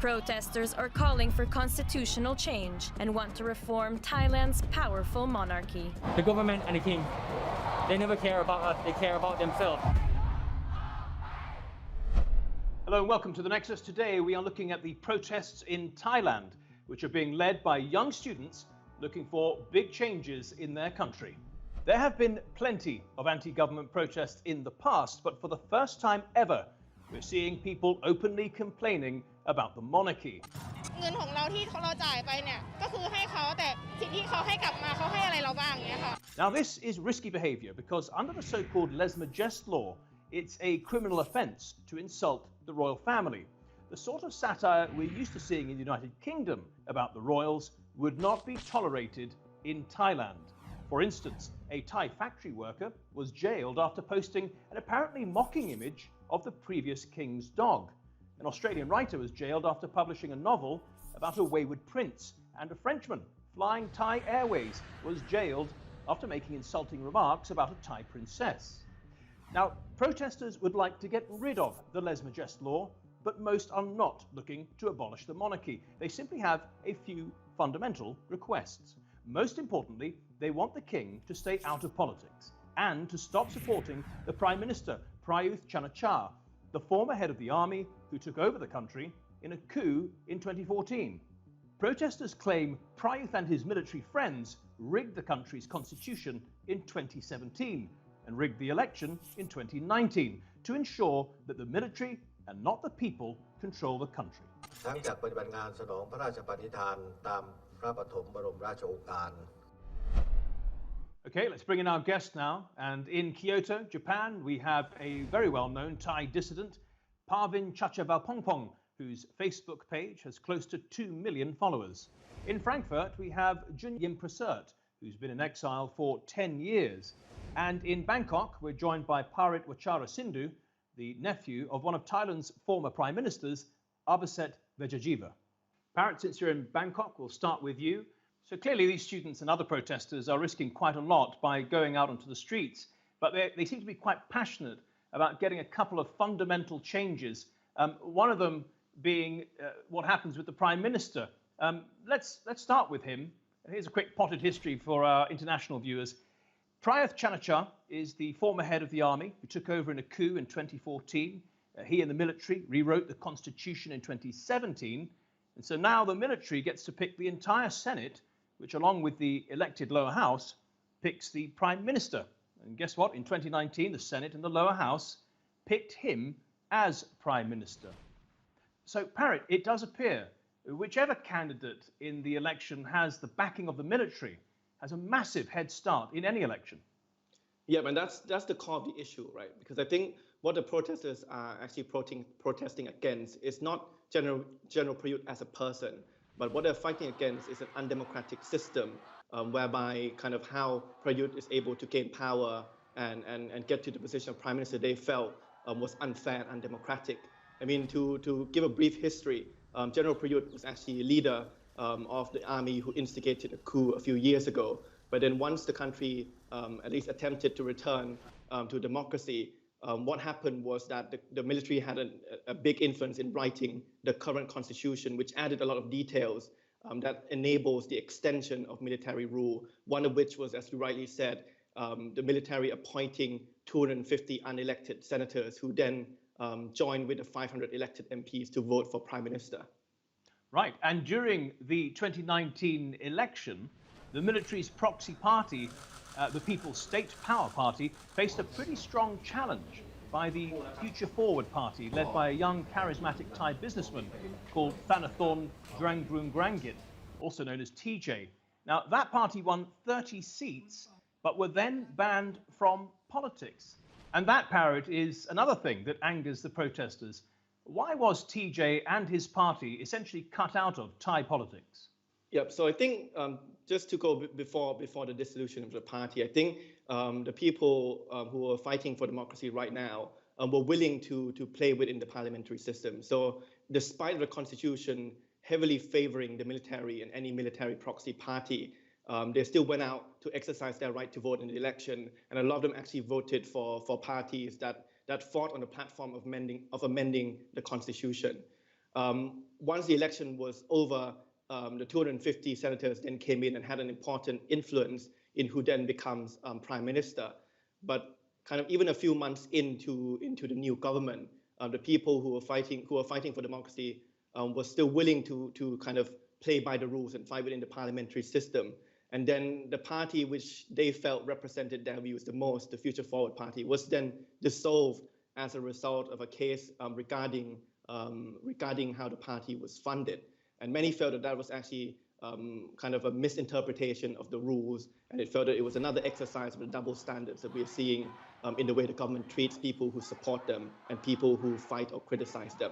Protesters are calling for constitutional change and want to reform Thailand's powerful monarchy. The government and the king, they never care about us, they care about themselves. Hello and welcome to The Nexus. Today we are looking at the protests in Thailand, which are being led by young students looking for big changes in their country. There have been plenty of anti-government protests in the past, but for the first time ever, we're seeing people openly complaining about the monarchy. เงินของเราที่เราจ่ายไปเนี่ยก็คือให้เขาแต่สิ่งที่เขาให้กลับมาเขาให้อะไรเราบ้างเงี้ยค่ะ Now this is risky behaviour because under the so-called lèse-majesté law, it's a criminal offence to insult the royal family. The sort of satire we're used to seeing in the United Kingdom about the royals would not be tolerated in Thailand. For instance, a Thai factory worker was jailed after posting an apparently mocking image of the previous king's dog. An Australian writer was jailed after publishing a novel about a wayward prince, and a Frenchman flying Thai Airways was jailed after making insulting remarks about a Thai princess. Now, protesters would like to get rid of the lèse-majesté law, but most are not looking to abolish the monarchy. They simply have a few fundamental requests. Most importantly, they want the king to stay out of politics and to stop supporting the Prime Minister, Prayuth Chan-o-cha, the former head of the army who took over the country in a coup in 2014. Protesters claim Prayuth and his military friends rigged the country's constitution in 2017 and rigged the election in 2019 to ensure that the military and not the people control the country. ทั้งจากปฏิบัติงานสนองพระราชปณิธานตามพระปฐมบรมราชโองการ Okay, let's bring in our guest now. And in Kyoto, Japan, we have a very well-known Thai dissident, Parvin Chachavalpongpong, whose Facebook page has close to 2 million followers. In Frankfurt, we have Jun Yim Prasert, who's been in exile for 10 years. And in Bangkok, we're joined by Parit Wachara Sindhu, the nephew of one of Thailand's former prime ministers, Abaset Vejajiva. Parit, since you're in Bangkok, we'll start with you. So clearly these students and other protesters are risking quite a lot by going out onto the streets, but they seem to be quite passionate about getting a couple of fundamental changes, one of them being what happens with the Prime Minister. Let's start with him. Here's a quick potted history for our international viewers. Prayuth Chan-o-cha is the former head of the army who took over in a coup in 2014. He and the military rewrote the constitution in 2017, and so now the military gets to pick the entire Senate, which along with the elected lower house, picks the Prime Minister. And guess what? In 2019, the Senate and the lower house picked him as Prime Minister. So, Parit, it does appear whichever candidate in the election has the backing of the military has a massive head start in any election. Yeah, and that's the core of the issue, right? Because I think what the protesters are actually protesting against is not General Prayuth as a person, but what they're fighting against is an undemocratic system whereby kind of how Prayuth is able to gain power and get to the position of prime minister they felt was unfair and undemocratic. I mean, to give a brief history, General Prayuth was actually a leader of the army who instigated a coup a few years ago. But then once the country at least attempted to return to democracy, what happened was that the military had a big influence in writing the current constitution, which added a lot of details that enables the extension of military rule, one of which was, as you rightly said, the military appointing 250 unelected senators who then joined with the 500 elected MPs to vote for prime minister. Right, and during the 2019 election, the military's proxy party, the People's State Power Party, faced a pretty strong challenge by the Future Forward Party, led by a young, charismatic Thai businessman called Thanathorn Dranggrungrangit, also known as TJ. Now, that party won 30 seats, but were then banned from politics. And that, Parit, is another thing that angers the protesters. Why was TJ and his party essentially cut out of Thai politics? Yep. So I think just to go before the dissolution of the party, I think the people who are fighting for democracy right now were willing to play within the parliamentary system. So despite the constitution heavily favoring the military and any military proxy party, they still went out to exercise their right to vote in the election, and a lot of them actually voted for parties that fought on the platform of amending the constitution. Once the election was over, the 250 senators then came in and had an important influence in who then becomes prime minister. But kind of even a few months into the new government, the people who were fighting for democracy were still willing to kind of play by the rules and fight within the parliamentary system. And then the party which they felt represented their views the most, the Future Forward Party, was then dissolved as a result of a case regarding how the party was funded. And many felt that that was actually kind of a misinterpretation of the rules, and it felt that it was another exercise of the double standards that we're seeing in the way the government treats people who support them and people who fight or criticize them.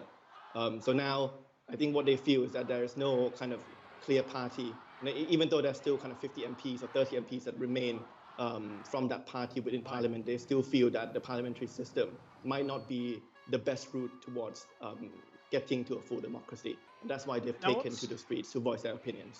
So now I think what they feel is that there is no kind of clear party, even though there's still kind of 50 MPs or 30 MPs that remain from that party within parliament, they still feel that the parliamentary system might not be the best route towards getting to a full democracy. And that's why they've taken to the streets to voice their opinions.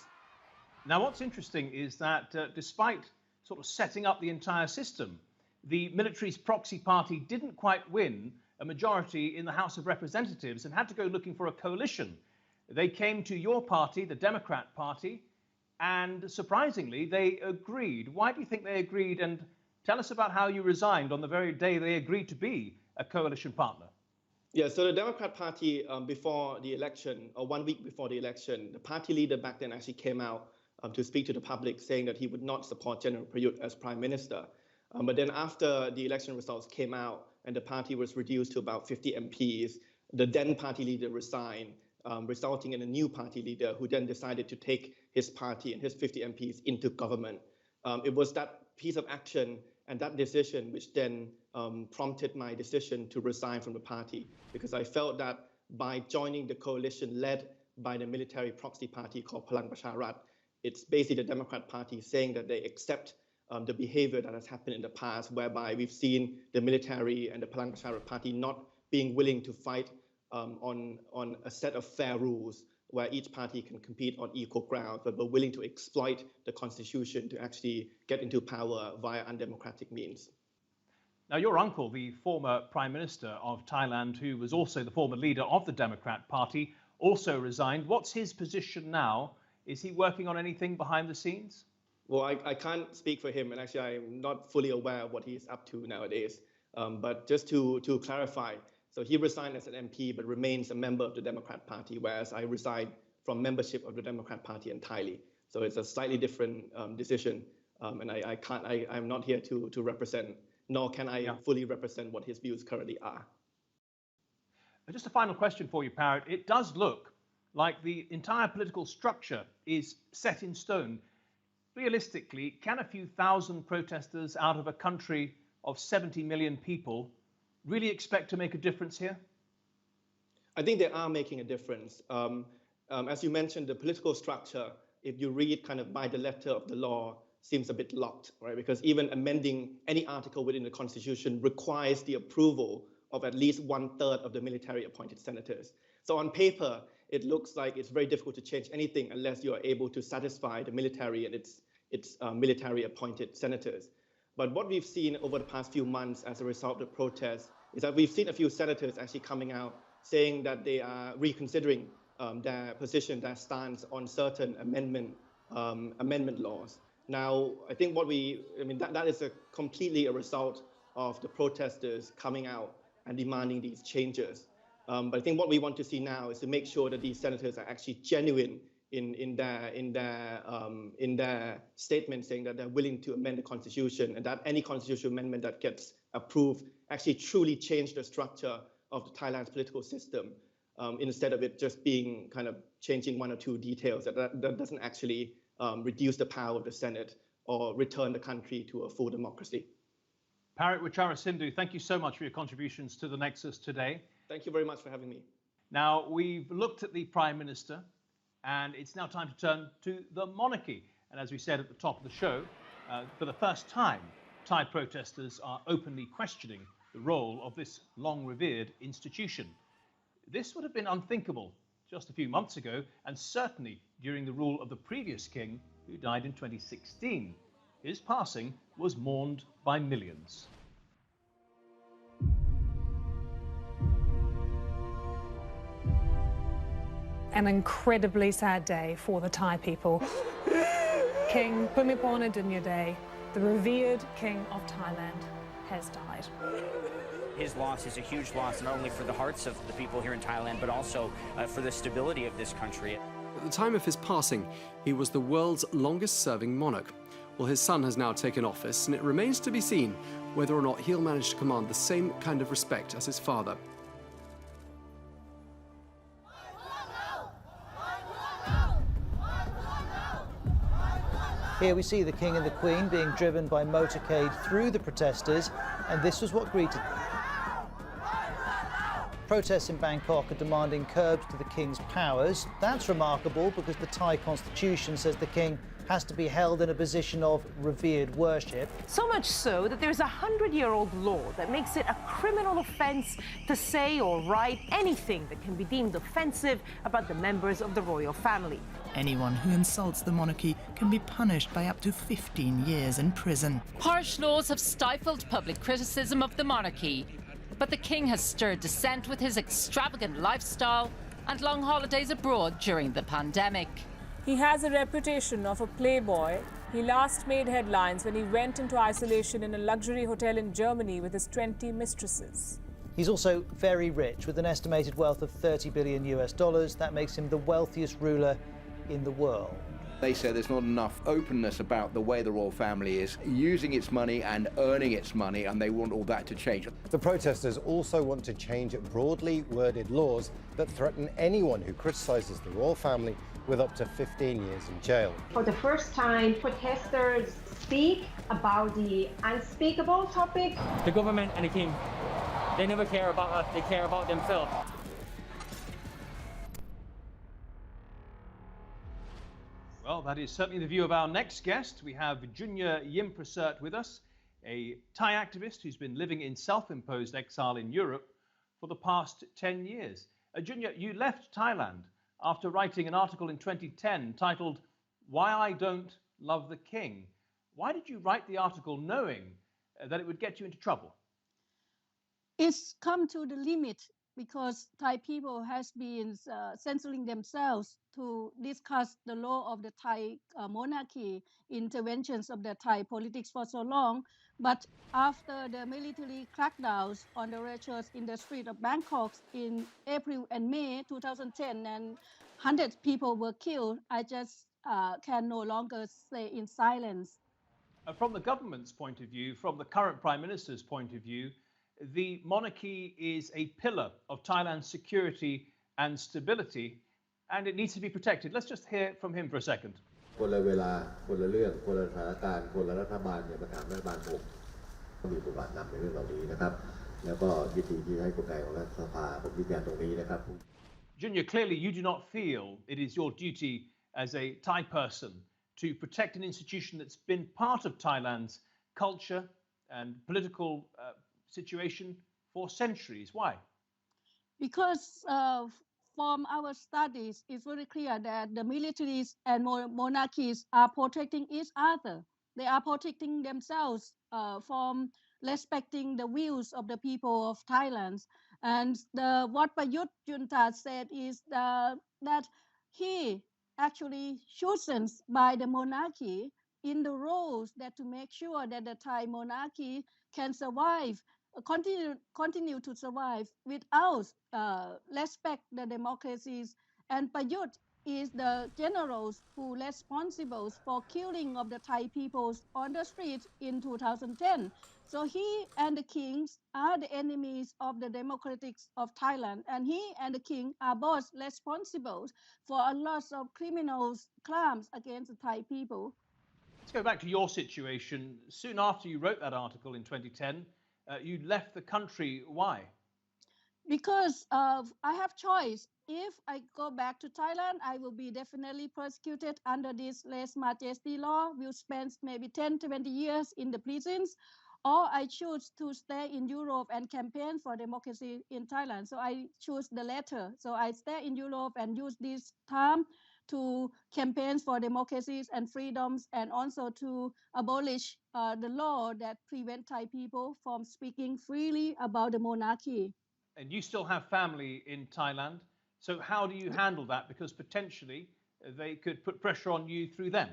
Now, what's interesting is that despite sort of setting up the entire system, the military's proxy party didn't quite win a majority in the House of Representatives and had to go looking for a coalition. They came to your party, the Democrat Party, and surprisingly, they agreed. Why do you think they agreed? And tell us about how you resigned on the very day they agreed to be a coalition partner. Yeah, so the Democrat Party, before the election, or 1 week before the election, the party leader back then actually came out to speak to the public, saying that he would not support General Prayut as prime minister. But then after the election results came out and the party was reduced to about 50 MPs, the then party leader resigned, resulting in a new party leader who then decided to take his party and his 50 MPs into government. It was that piece of action and that decision which then prompted my decision to resign from the party, because I felt that by joining the coalition led by the military proxy party called Palang Pracharat, it's basically the Democrat Party saying that they accept the behavior that has happened in the past, whereby we've seen the military and the Palang Pracharat Party not being willing to fight on a set of fair rules where each party can compete on equal ground, but were willing to exploit the constitution to actually get into power via undemocratic means. Now, your uncle, the former Prime Minister of Thailand, who was also the former leader of the Democrat Party, also resigned. What's his position now? Is he working on anything behind the scenes? Well, I can't speak for him, and actually I'm not fully aware of what he's up to nowadays. But just to clarify, so he resigned as an MP, but remains a member of the Democrat Party, whereas I resigned from membership of the Democrat Party entirely. So it's a slightly different decision, and I'm not here to represent, nor can I fully represent what his views currently are. Just a final question for you, Parrot. It does look like the entire political structure is set in stone. Realistically, can a few thousand protesters out of a country of 70 million people really expect to make a difference here? I think they are making a difference. As you mentioned, the political structure, if you read kind of by the letter of the law, seems a bit locked, right? Because even amending any article within the Constitution requires the approval of at least 1/3 of the military appointed senators. So on paper, it looks like it's very difficult to change anything unless you are able to satisfy the military and its military appointed senators. But what we've seen over the past few months as a result of the protests is that we've seen a few senators actually coming out saying that they are reconsidering their position, their stance on certain amendment laws. Now, I think that is completely a result of the protesters coming out and demanding these changes. But I think what we want to see now is to make sure that these senators are actually genuine in their statement, saying that they're willing to amend the Constitution, and that any constitutional amendment that gets approved actually truly change the structure of Thailand's political system, instead of it just being kind of changing one or two details that doesn't actually reduce the power of the Senate or return the country to a full democracy. Parrot Wicharasindhu, thank you so much for your contributions to the Nexus today. Thank you very much for having me. Now, we've looked at the Prime Minister, and it's now time to turn to the monarchy. And as we said at the top of the show, for the first time, Thai protesters are openly questioning the role of this long-revered institution. This would have been unthinkable just a few months ago, and certainly during the rule of the previous king, who died in 2016. His passing was mourned by millions. An incredibly sad day for the Thai people. King Bhumibol Adulyadej, the revered King of Thailand, has died. His loss is a huge loss, not only for the hearts of the people here in Thailand, but also for the stability of this country. At the time of his passing, he was the world's longest-serving monarch. Well, his son has now taken office, and it remains to be seen whether or not he'll manage to command the same kind of respect as his father. Here we see the King and the Queen being driven by motorcade through the protesters, and this was what greeted them. Protests in Bangkok are demanding curbs to the King's powers. That's remarkable because the Thai constitution says the King has to be held in a position of revered worship. So much so that there's a 100-year-old law that makes it a criminal offence to say or write anything that can be deemed offensive about the members of the royal family. Anyone who insults the monarchy can be punished by up to 15 years in prison. Harsh laws have stifled public criticism of the monarchy, but the king has stirred dissent with his extravagant lifestyle and long holidays abroad during the pandemic. He has a reputation of a playboy. He last made headlines when he went into isolation in a luxury hotel in Germany with his 20 mistresses. He's also very rich, with an estimated wealth of $30 billion US. That makes him the wealthiest ruler in the world. They say there's not enough openness about the way the royal family is using its money and earning its money, and they want all that to change. The protesters also want to change broadly worded laws that threaten anyone who criticises the royal family with up to 15 years in jail. For the first time, protesters speak about the unspeakable topic. The government and the king, they never care about us, they care about themselves. Well, that is certainly the view of our next guest. We have Junya Yimprasert with us, a Thai activist who's been living in self-imposed exile in Europe for the past 10 years. Junya, you left Thailand after writing an article in 2010 titled, "Why I Don't Love the King." Why did you write the article knowing that it would get you into trouble? It's come to the limit because Thai people has been censoring themselves to discuss the law of the Thai monarchy, interventions of the Thai politics for so long. But after the military crackdowns on the riots in the street of Bangkok in April and May 2010, and hundreds of people were killed, I just can no longer stay in silence. From the government's point of view, from the current Prime Minister's point of view, the monarchy is a pillar of Thailand's security and stability, and it needs to be protected. Let's just hear from him for a second. คนละเวลาคนละเรื่องคนละสถานการณ์คนละรัฐบาลเนี่ยมาถามรัฐบาลผมก็มีบทบาทนำในเรื่องเหล่านี้นะครับแล้วก็ยินดีที่ให้กลไกของรัฐสภาผมยืนยันตรงนี้นะครับ Junya, clearly you do not feel it is your duty as a Thai person to protect an institution that's been part of Thailand's culture and political situation for centuries. Why? Because from our studies, it's very clear that the militaries and monarchies are protecting each other. They are protecting themselves from respecting the views of the people of Thailand. And what Prayut Junta said is that he actually chosen by the monarchy in the roles that to make sure that the Thai monarchy can survive, continue to survive without respect the democracies. And Prayut is the generals who responsible for killing of the Thai peoples on the streets in 2010. So he and the kings are the enemies of the democratics of Thailand, and he and the king are both responsible for a lot of crimes against the Thai people. Let's go back to your situation. Soon after you wrote that article in 2010, you left the country. Why? Because I have choice. If I go back to Thailand, I will be definitely persecuted under this lèse majesty law, will spend maybe 10 to 20 years in the prisons, or I choose to stay in Europe and campaign for democracy in Thailand. So I choose the latter. So I stay in Europe and use this time to campaign for democracies and freedoms, and also to abolish the law that prevent Thai people from speaking freely about the monarchy. And you still have family in Thailand. So how do you handle that? Because potentially they could put pressure on you through them.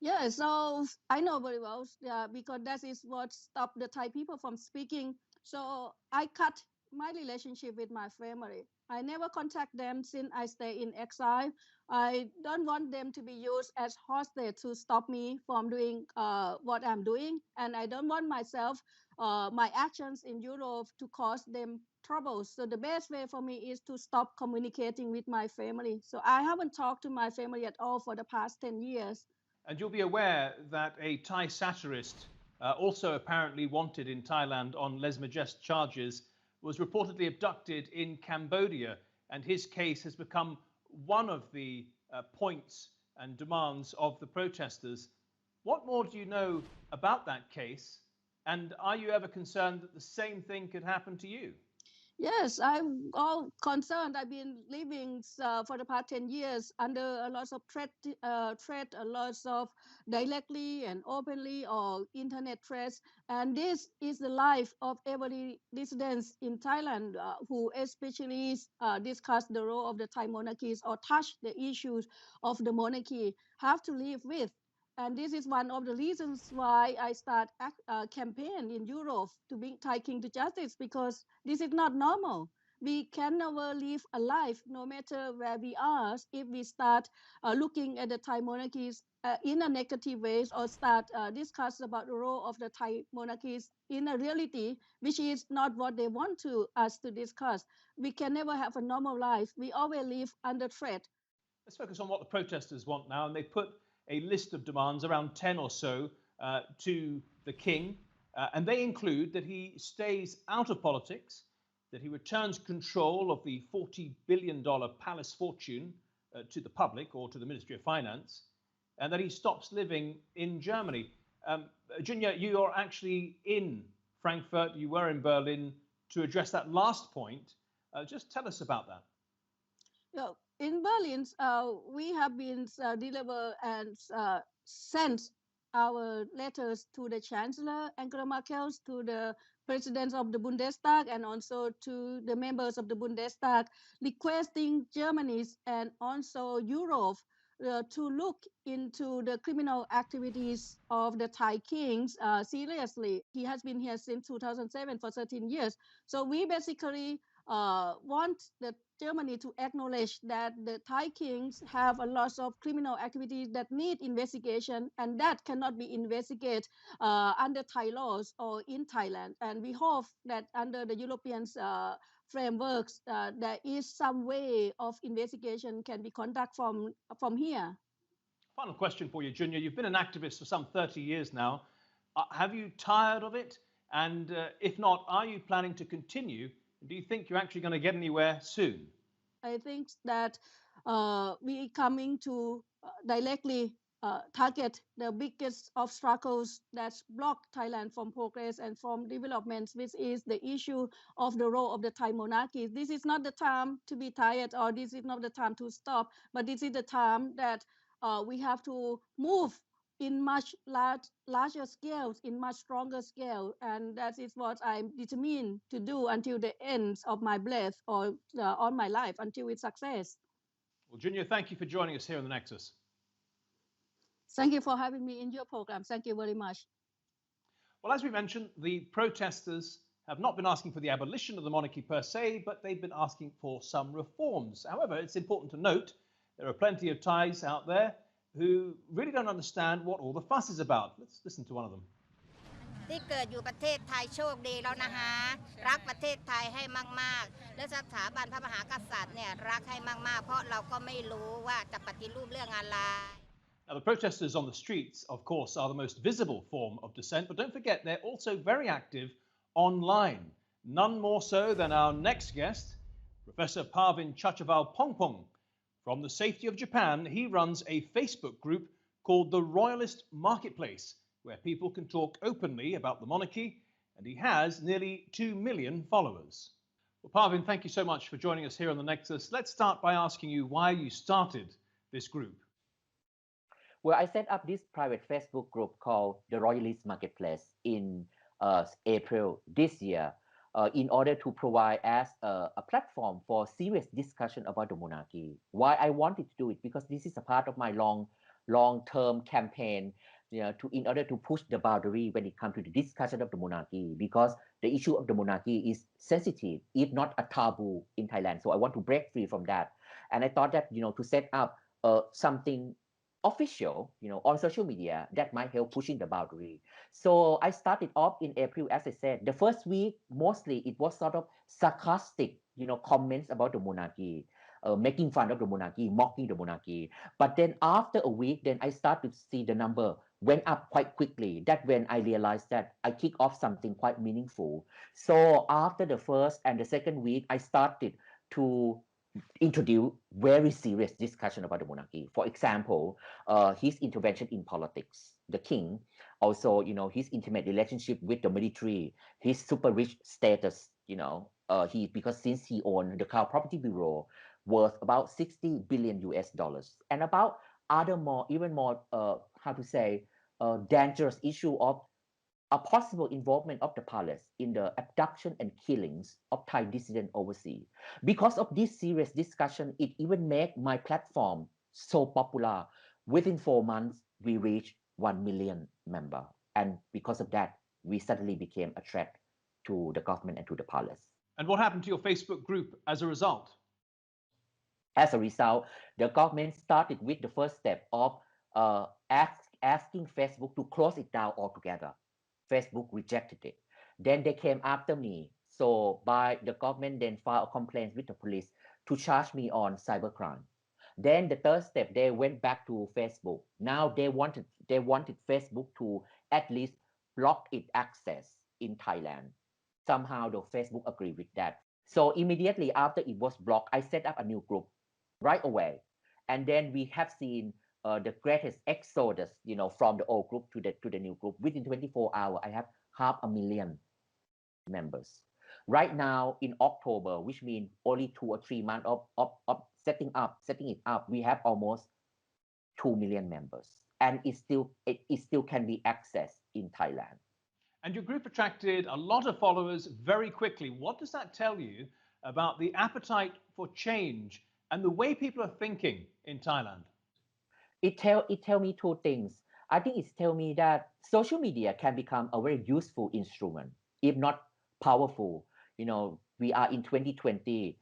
Yeah, so I know very well, because that is what stopped the Thai people from speaking. So I cut my relationship with my family. I never contact them since I stay in exile. I don't want them to be used as hostage to stop me from doing what I'm doing. And I don't want myself, my actions in Europe to cause them troubles. So the best way for me is to stop communicating with my family. So I haven't talked to my family at all for the past 10 years. And you'll be aware that a Thai satirist, also apparently wanted in Thailand on lèse-majesté charges, was reportedly abducted in Cambodia, and his case has become one of the points and demands of the protesters. What more do you know about that case, and are you ever concerned that the same thing could happen to you? Yes, I'm all concerned. I've been living for the past 10 years under a lot of threat, a lot of directly and openly or internet threats. And this is the life of every dissident in Thailand who especially discuss the role of the Thai monarchies or touch the issues of the monarchy have to live with. And this is one of the reasons why I start a campaign in Europe to bring Thai king to justice, because this is not normal. We can never live a life, no matter where we are, if we start looking at the Thai monarchies in a negative ways or start discuss about the role of the Thai monarchies in a reality, which is not what they want us to discuss. We can never have a normal life. We always live under threat. Let's focus on what the protesters want now, and they put a list of demands, around 10 or so, to the king, and they include that he stays out of politics, that he returns control of the $40 billion palace fortune to the public or to the Ministry of Finance, and that he stops living in Germany. Junior, you are actually in Frankfurt, you were in Berlin to address that last point. Just tell us about that. Yeah. In Berlin, we have been delivered and sent our letters to the Chancellor Angela Merkel, to the President of the Bundestag, and also to the members of the Bundestag, requesting Germany and also Europe to look into the criminal activities of the Thai kings seriously. He has been here since 2007 for 13 years. So we basically want the Germany to acknowledge that the Thai kings have a lot of criminal activities that need investigation, and that cannot be investigated under Thai laws or in Thailand. And we hope that under the European frameworks, there is some way of investigation can be conducted from here. Final question for you, Junior. You've been an activist for some 30 years now. Have you tired of it? And if not, are you planning to continue? Do you think you're actually going to get anywhere soon? I think that we coming to directly target the biggest of struggles that block Thailand from progress and from development, which is the issue of the role of the Thai monarchy. This is not the time to be tired, or this is not the time to stop, but this is the time that we have to move in much larger scales, in much stronger scale, and that is what I'm determined to do until the end of my breath or on my life, until its success. Well, Junior, thank you for joining us here on the Nexus. Thank you for having me in your program. Thank you very much. Well, as we mentioned, the protesters have not been asking for the abolition of the monarchy per se, but they've been asking for some reforms. However, it's important to note there are plenty of Thais out there who really don't understand what all the fuss is about. Let's listen to one of them. ที่เกิดอยู่ประเทศไทยโชคดีแล้วนะคะรักประเทศไทยให้มากๆและสถาบันพระมหากษัตริย์เนี่ยรักให้มากๆเพราะเราก็ไม่รู้ว่าจะปฏิรูปเรื่องอะไร Now, the protesters on the streets, of course, are the most visible form of dissent, but don't forget they're also very active online. None more so than our next guest, Professor Parvin Chachavalpongpong. From the safety of Japan, he runs a Facebook group called the Royalist Marketplace, where people can talk openly about the monarchy, and he has nearly 2 million followers. Well, Parvin, thank you so much for joining us here on the Nexus. Let's start by asking you why you started this group. Well, I set up this private Facebook group called the Royalist Marketplace in April this year. in order to provide as a platform for serious discussion about the monarchy. Why I wanted to do it? Because this is a part of my long-term campaign, in order to push the boundary when it comes to the discussion of the monarchy, because the issue of the monarchy is sensitive, if not a taboo in Thailand. So I want to break free from that. And I thought that, to set up something official, on social media that might help pushing the boundary. So I started off in April, as I said. The first week, mostly it was sort of sarcastic, comments about the monarchy, making fun of the monarchy, mocking the monarchy. But then after a week, then I started to see the number went up quite quickly. That's when I realized that I kicked off something quite meaningful. So after the first and the second week, I started to introduce very serious discussion about the monarchy. For example, his intervention in politics, the king, also, his intimate relationship with the military, his super rich status, because since he owned the Crown Property Bureau, worth about 60 billion US dollars, and about other even more, dangerous issue of a possible involvement of the palace in the abduction and killings of Thai dissidents overseas. Because of this serious discussion, it even made my platform so popular. Within 4 months, we reached 1 million members. And because of that, we suddenly became a threat to the government and to the palace. And what happened to your Facebook group as a result? As a result, the government started with the first step of asking Facebook to close it down altogether. Facebook rejected it. Then they came after me. So the government then filed a complaint with the police to charge me on cybercrime. Then the third step, they went back to Facebook. Now they wanted Facebook to at least block its access in Thailand. Somehow the Facebook agreed with that. So immediately after it was blocked, I set up a new group right away. And then we have seen the greatest exodus, from the old group to the new group. Within 24 hours, I have 500,000 members. Right now, in October, which means only 2 or 3 months of setting it up, we have almost 2 million members, and it still can be accessed in Thailand. And your group attracted a lot of followers very quickly. What does that tell you about the appetite for change and the way people are thinking in Thailand? It tell me 2 things. I think it tell me that social media can become a very useful instrument, if not powerful. We are in 2020.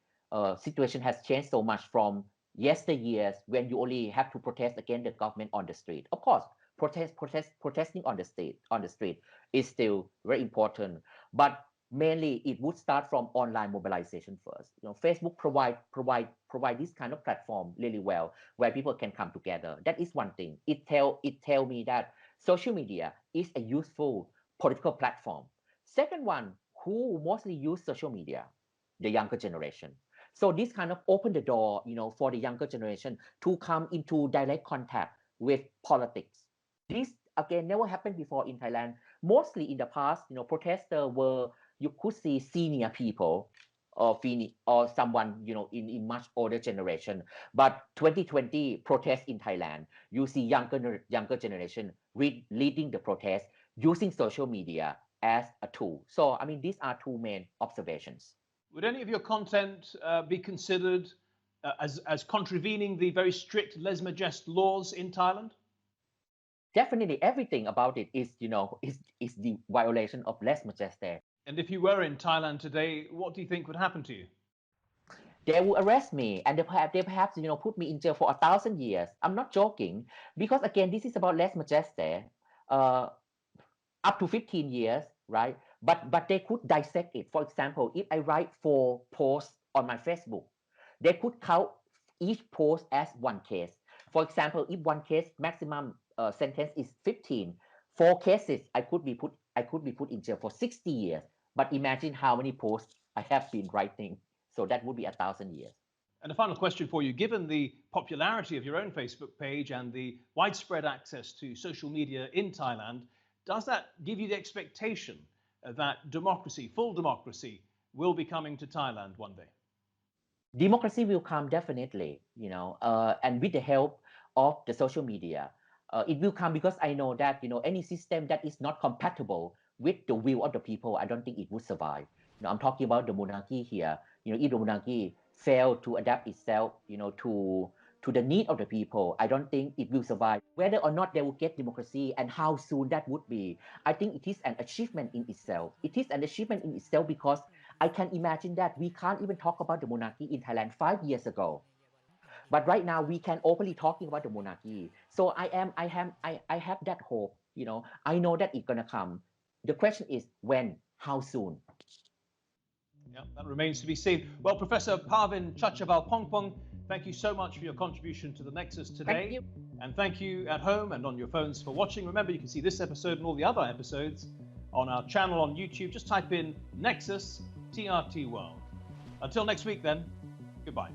Situation has changed so much from yesteryears when you only have to protest against the government on the street. Of course, protesting on the street is still very important, but mainly it would start from online mobilization first. Facebook provide this kind of platform really well, where people can come together. That is one thing. It tell me that social media is a useful political platform. Second one, who mostly use social media? The younger generation. So this kind of opened the door, for the younger generation to come into direct contact with politics. This again never happened before in Thailand. Mostly in the past, protesters were, you could see senior people or someone, in much older generation. But 2020 protests in Thailand, you see younger generation leading the protest using social media as a tool. So, these are 2 main observations. Would any of your content be considered as contravening the very strict lèse-majesté laws in Thailand? Definitely, everything about it is, is the violation of lèse-majesté. And if you were in Thailand today, what do you think would happen to you? They will arrest me, and they perhaps put me in jail for 1,000 years. I'm not joking, because again, this is about lèse-majesté, up to 15 years, right? But they could dissect it. For example, if I write 4 posts on my Facebook, they could count each post as 1 case. For example, if 1 case maximum sentence is 15, 4 cases I could be put in jail for 60 years. But imagine how many posts I have been writing. So that would be 1,000 years. And a final question for you. Given the popularity of your own Facebook page and the widespread access to social media in Thailand, does that give you the expectation that democracy, full democracy, will be coming to Thailand one day? Democracy will come definitely, and with the help of the social media. It will come, because I know that, any system that is not compatible with the will of the people, I don't think it would survive. I'm talking about the monarchy here. If the monarchy failed to adapt itself, to the need of the people, I don't think it will survive. Whether or not they will get democracy and how soon that would be, I think it is an achievement in itself. It is an achievement in itself because I can imagine that we can't even talk about the monarchy in Thailand 5 years ago. But right now we can openly talking about the monarchy. So I have that hope. I know that it's gonna come. The question is when, how soon. Yeah, that remains to be seen. Well, Professor Parvin Chachavalpongpong, thank you so much for your contribution to the Nexus today. Thank you. And thank you at home and on your phones for watching. Remember, you can see this episode and all the other episodes on our channel on YouTube. Just type in Nexus TRT World. Until next week then, goodbye.